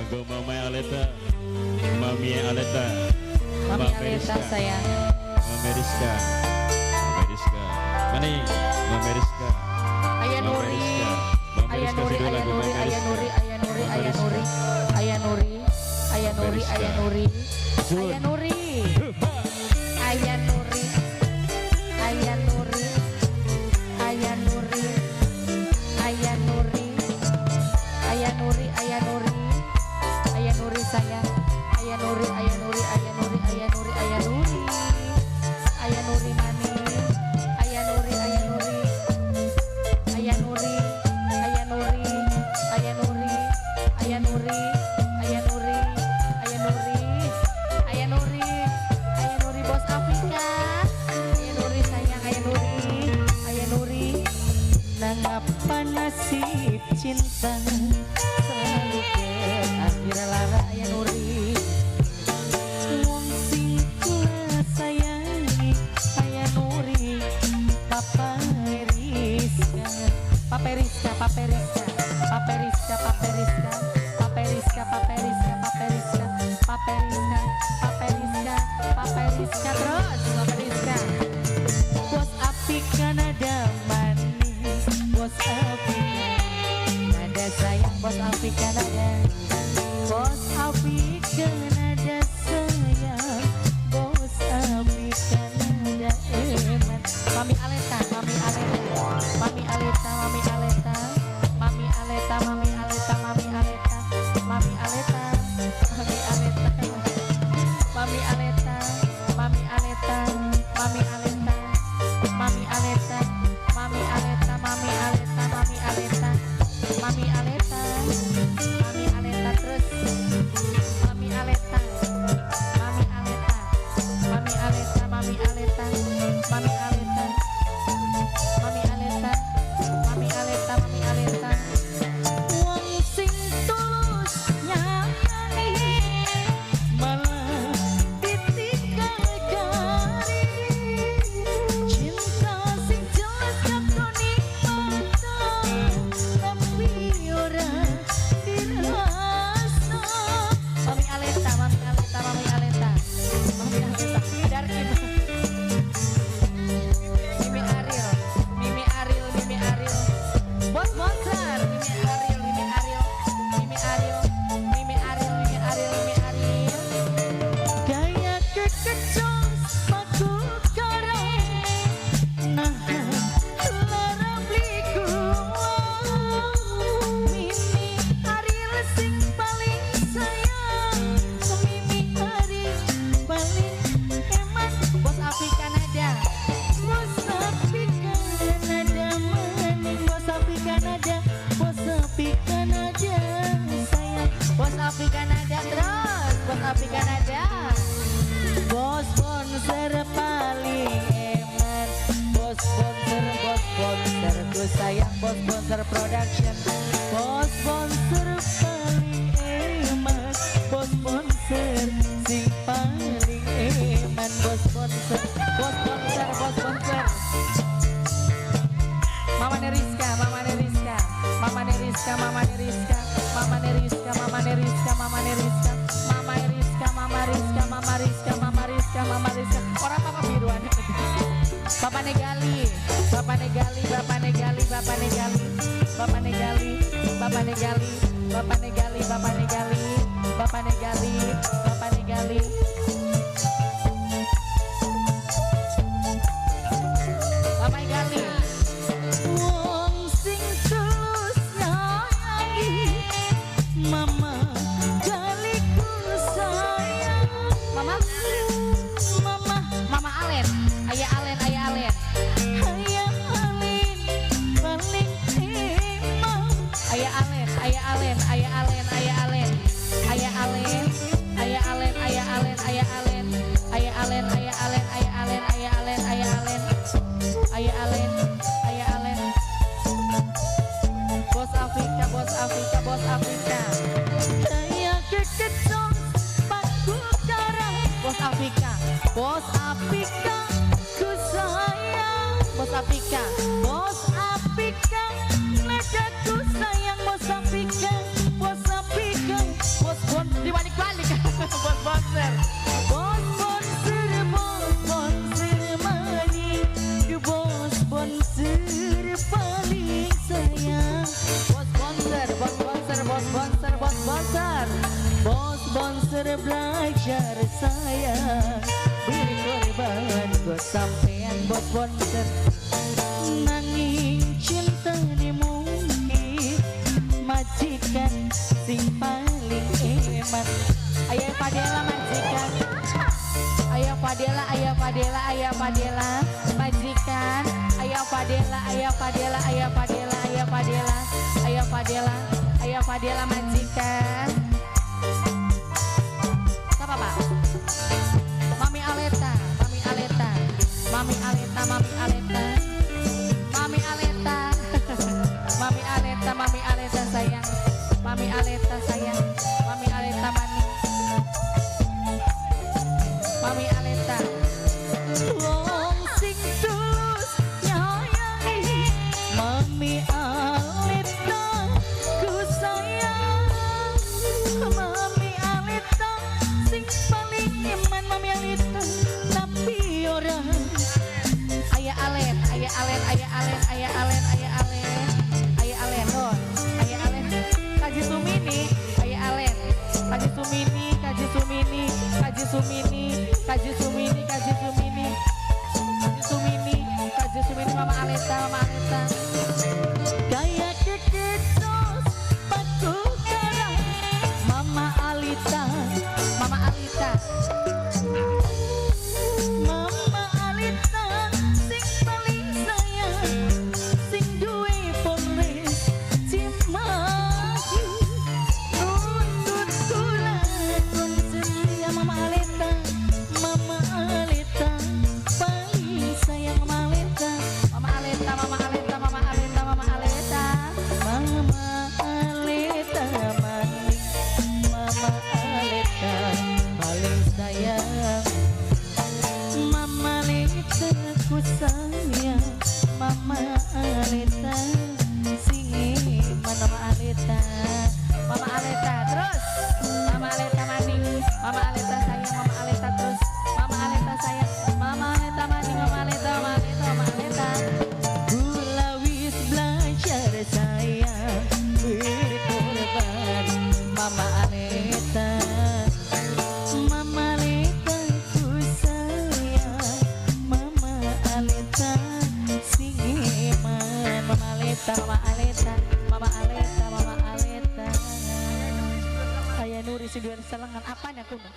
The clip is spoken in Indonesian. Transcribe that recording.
Monggo Mama Aleta, Mami Aleta, Mami Aleta sayang. Mama Rizka, Mama Rizka, Mani, Mama Rizka, Ayah Nuri, Ayah Nuri, Ayah Nuri, Ayah Nuri, Ayah Nuri, Ayah Nuri, Ayah Nuri, Ayah Nuri, Ayah Nuri, Ayah Nuri, Ayah Nuri, Ayah Nuri, Ayah Nuri, Ayah Nuri, Ayah Nuri, Ayah Nuri, Ayah Nuri sayang, Ayah Nuri, Ayah Nuri, Ayah Nuri, Ayah Nuri, Ayah Nuri, Ayah Nuri mani, Ayah Nuri, Ayah Nuri, Ayah Nuri, Ayah Nuri, Ayah Nuri, Ayah Nuri, Ayah Nuri, Ayah Nuri, Ayah Nuri, Ayah Nuri bos Afrika, Ayah Nuri sayang, Ayah Nuri, Ayah Nuri, Nangapa nasib cinta selalu ke akhir lara Ayah Nuri. Wong sing kula sayangi Ayah Nuri. Papa Rizka, Papa Rizka, Papa Rizka, Papa Rizka, Papa Rizka, Papa Rizka, Papa Rizka, Papa Rizka, Papa Rizka, Papa Rizka, Papa Rizka terus Papa Rizka. Bos api Kanada manis, bos api Kanada sayang, bos api Kanada, bos api Kanada sayang, bos api Kanada eman. Mami Aleta, Mami Aleta, Mami Aleta, Mami Aleta, Mami Aleta, Mami Aleta, Mami Aleta, Mami Aleta, Mami Aleta, Mami Aleta, Mami Aleta, Mami Aleta, Mami Aleta, Mami Aleta, Mami Aleta, Mami Aleta, Mami Aleta, Mami Aleta terus, Mami Aleta, Mami Aleta, Mami Aleta, Mami Aleta, Mami Aleta, Mami Aleta, Mami Aleta, Mami Aleta. Wong sing tulus nyanyi malah ditinggal jari. Cinta sing jelas kakoni mata tapi ora dirasa. Mami Aleta, Mami Aleta, Mami Aleta, Mami Aleta. Darkin. Mimi Ariel, Mimi Ariel, Mimi Ariel. Bos Monster, Mimi Ariel, Mimi Ariel, Mimi Ariel, Mimi Ariel, Mimi Ariel, Mimi Ariel. Gaya kekecos paku karang, nah lara bliku. Mimi Ariel sing paling sayang, Mimi Ariel paling eman. Bos Api Kanada, bos Api Kanada maning, bos Api Kanada, bos Api Kanada sayang, bos Api Kanada terus, bos Api Kanada, bos sponsor paling eman, bos sponsor ku sayang, bos sponsor production, bos sponsor paling eman, bos sponsor sing paling eman, bos sponsor, bos sponsor, bos sponsor. Mama Neriska, Mama Neriska, Mama Neriska, Mama Neriska, Mama Neriska, Mama Neriska, Mama Neriska, Mama Neriska, Mama Rizka, Mama Rizka, Mama Rizka, Mama Rizka. Orang Papa biruan. Bapak Negali, Bapak Negali, Bapak Negali, Bapak Negali, Bapak Negali, Bapak Negali, Bapak Negali, Bapak Negali, Bapak Negali, Bapak Negali. Bapak Negali. Wong sing tulus nyanyi, Mama Galiku sayang. Mama, Mama, Mama Alen, Ayah Alen, Ayah Alen, Ayah Alin paling emang. Ayah Alen, Ayah Alen, Ayah Alen, Ayah Alen, Ayah Alen, Ayah Alen, Ayah Alen, Ayah Alen, Ayah Alen, Ayah Alen, Ayah Alen, Ayah Alen, Ayah Alen, Ayah Alen, Ayah Alen. Bos Afrika, Bos Afrika, Bos Afrika. Saya kekecong paku karang, Bos Afrika, bos Afrika ku sayang, Bos Afrika, bos Afrika nadaku sayang, bos Afrika, bos Afrika, bos belajar sayang, berkorban buat sampean buat wonten. Nanging cinta ini mungkin majikan sing paling eman. Ayah Fadela majikan, ayah Fadela, ayah Fadela, ayah Fadela majikan, ayah Fadela, ayah Fadela, ayah Fadela, ayah Fadela, ayah Fadela, ayah Fadela majikan. Apa Pak? Mami Aleta, Mami Aleta, Mami Aleta, Mami Aleta, Mami Aleta, Mami Aleta, Mami Aleta sayang, Mami Aleta sayang, Mami Aleta manis, Mami Aleta. Wong sing tulus nyayangi, Mami Aleta ku sayang, Mami Aleta sing paling iman, Mami Aleta tapi orang Ayah Alen, Ayah Alen, Ayah Alen, Ayah Alen, Ayah Alen, Ayah Alen, Don, Ayah Alen, Kaji Sumini, Ayah Alen, Kaji Sumini, Kaji Sumini, Kaji Sumini, Kaji Sumini, Kaji Sumini, Kaji Sumini, Kaji Sumini, Mama Aleta, Mama Aleta. Gaya keketos batu karang, Mama Alita, Mama Alita. Mama Alita sing paling sayang, sing duwe polres cimahi, nuntut kula kun setia. Mama Alita, Mama Alita paling sayang. Mama Alita, Mama Alita, Mama Alita, Mama Alita, Mama Alita, Mama Alita manis, Mama Alita paling sayang. Mama Aleta ku sayang, Mama Aleta sing iman. Mama Aleta, Mama Aleta terus, Mama Aleta maning, Mama Aleta sayang, Mama Aleta terus, Mama Aleta sayang, Mama Aleta maning, Mama Aleta, Mama Aleta, Mama Aleta. Kula wis belajar sayang, berkorban, Mama Aleta. Mama Aleta ku sayang, Mama Aleta sing iman. Mama Aleta, Mama Aleta, Mama Aleta, Mama Aleta. Ayah Nuri si dua selengan apanya kuno?